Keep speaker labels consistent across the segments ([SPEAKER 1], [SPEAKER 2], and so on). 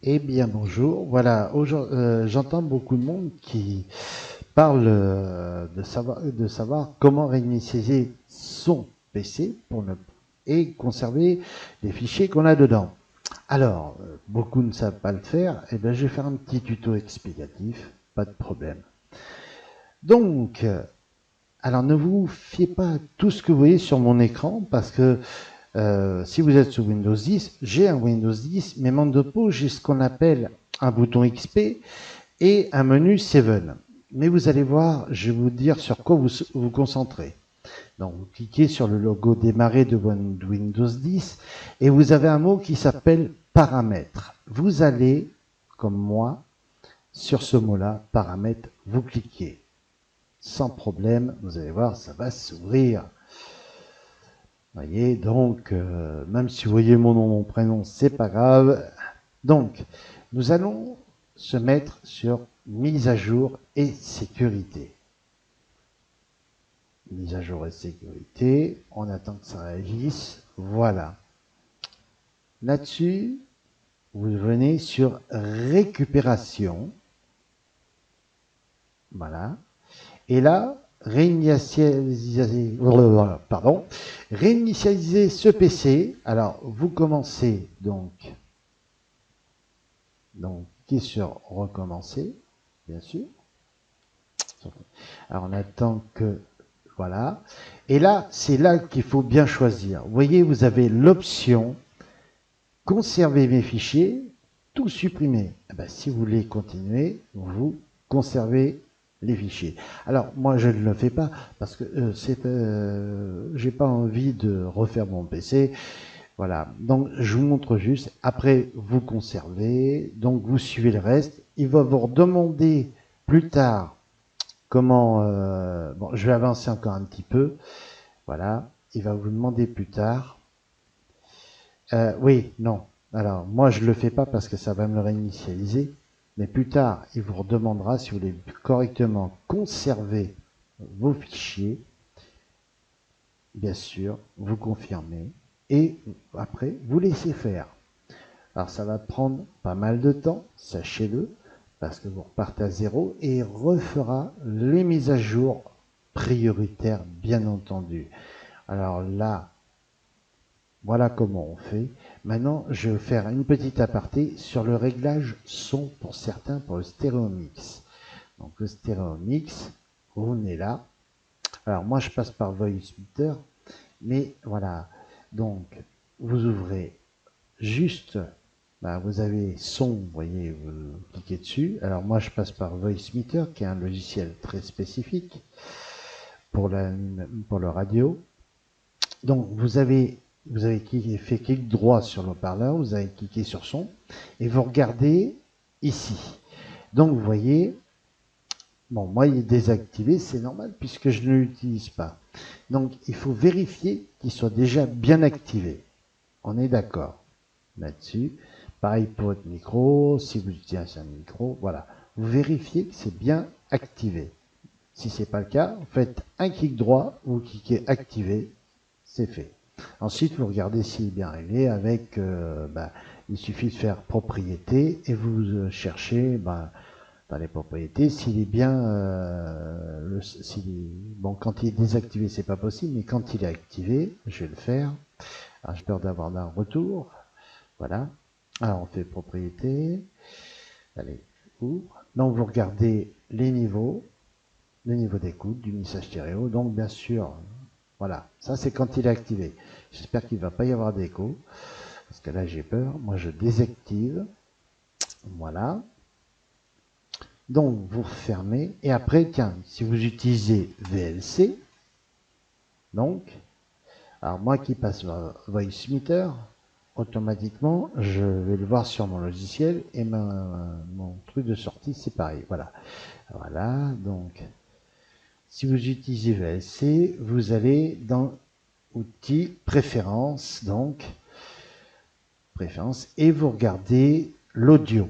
[SPEAKER 1] Eh bien, bonjour. Voilà, j'entends beaucoup de monde qui parle de savoir comment réinitialiser son PC et conserver les fichiers qu'on a dedans. Alors, beaucoup ne savent pas le faire. Eh bien, je vais faire un petit tuto explicatif, pas de problème. Donc, alors ne vous fiez pas à tout ce que vous voyez sur mon écran parce que si vous êtes sous Windows 10, j'ai un Windows 10, mais en dessous, j'ai ce qu'on appelle un bouton XP et un menu 7. Mais vous allez voir, je vais vous dire sur quoi vous vous concentrez. Donc, vous cliquez sur le logo démarrer de Windows 10 et vous avez un mot qui s'appelle paramètres. Vous allez, comme moi, sur ce mot-là, paramètres, vous cliquez. Sans problème, vous allez voir, ça va s'ouvrir. Voyez, donc, même si vous voyez mon nom, mon prénom, c'est pas grave. Donc, nous allons se mettre sur mise à jour et sécurité. Mise à jour et sécurité, on attend que ça réagisse. Voilà. Là-dessus, vous venez sur récupération. Voilà. Et là, réinitialiser ce PC. Alors, vous commencez donc cliquez sur recommencer, bien sûr. Alors, on attend que, voilà. Et là, c'est là qu'il faut bien choisir. Vous voyez, vous avez l'option conserver mes fichiers, tout supprimer. Eh ben, si vous voulez continuer, vous conservez les fichiers. Alors, moi, je ne le fais pas parce que j'ai pas envie de refaire mon PC. Voilà, donc je vous montre juste. Après, vous conservez, donc vous suivez le reste. Il va vous redemander plus tard comment. Bon, je vais avancer encore un petit peu. Voilà, il va vous demander plus tard. Oui, non. Alors, moi, je ne le fais pas parce que ça va me le réinitialiser. Mais plus tard, il vous redemandera si vous voulez correctement conserver vos fichiers. Bien sûr, vous confirmez. Et après, vous laissez faire. Alors ça va prendre pas mal de temps, sachez-le, parce que vous repartez à zéro et il refera les mises à jour prioritaires, bien entendu. Alors là, voilà comment on fait. Maintenant, je vais faire une petite aparté sur le réglage son pour certains, pour le stéréo mix. Donc le stéréo mix, on est là. Alors moi, je passe par Voice Meter, mais voilà. Donc, vous ouvrez juste, vous avez son, vous voyez, vous cliquez dessus. Alors moi, je passe par Voice Meter, qui est un logiciel très spécifique pour le radio. Donc vous avez fait clic droit sur le parleur, vous avez cliqué sur son, et vous regardez ici. Donc vous voyez, bon, moi il est désactivé, c'est normal puisque je ne l'utilise pas. Donc il faut vérifier qu'il soit déjà bien activé. On est d'accord là-dessus. Pareil pour votre micro, si vous utilisez un micro, voilà. Vous vérifiez que c'est bien activé. Si ce n'est pas le cas, vous faites un clic droit, vous cliquez activer, c'est fait. Ensuite, vous regardez s'il est bien réglé avec, il suffit de faire propriété et vous cherchez dans les propriétés s'il est bien, bon, quand il est désactivé, c'est pas possible, mais quand il est activé, je vais le faire. Alors, j'ai peur d'avoir un retour. Voilà. Alors, on fait propriété. Allez, ouvre. Donc, vous regardez les niveaux, le niveau d'écoute du message stéréo. Donc, bien sûr, voilà. Ça, c'est quand il est activé. J'espère qu'il ne va pas y avoir d'écho. Parce que là, j'ai peur. Moi, je désactive. Voilà. Donc, vous refermez. Et après, tiens, si vous utilisez VLC, donc, alors moi qui passe Voice Meter, automatiquement, je vais le voir sur mon logiciel et mon truc de sortie, c'est pareil. Voilà. Voilà. Donc, si vous utilisez VLC, vous allez dans Outils, Préférences, donc, Préférences, et vous regardez l'audio.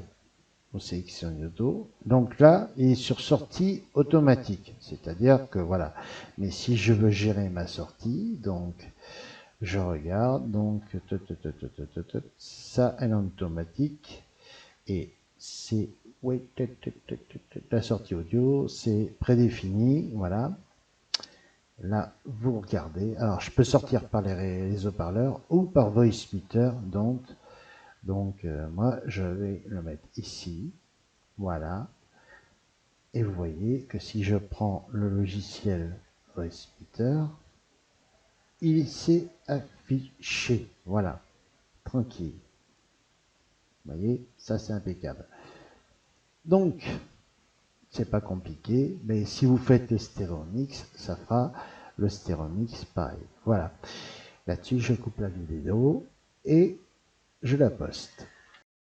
[SPEAKER 1] Vous sélectionnez l'audio. Donc là, il est sur sortie automatique. C'est-à-dire que voilà. Mais si je veux gérer ma sortie, donc, je regarde, donc, ça, elle est en automatique. Et c'est oui, la sortie audio, c'est prédéfini, voilà. Là, vous regardez. Alors, je peux sortir par les haut-parleurs ou par Voice Meter. Donc moi, je vais le mettre ici. Voilà. Et vous voyez que si je prends le logiciel Voice Meter, il s'est affiché. Voilà. Tranquille. Vous voyez, ça c'est impeccable. Donc, c'est pas compliqué, mais si vous faites les stéréomix, ça fera le stéréomix pareil. Voilà. Là-dessus, je coupe la vidéo et je la poste.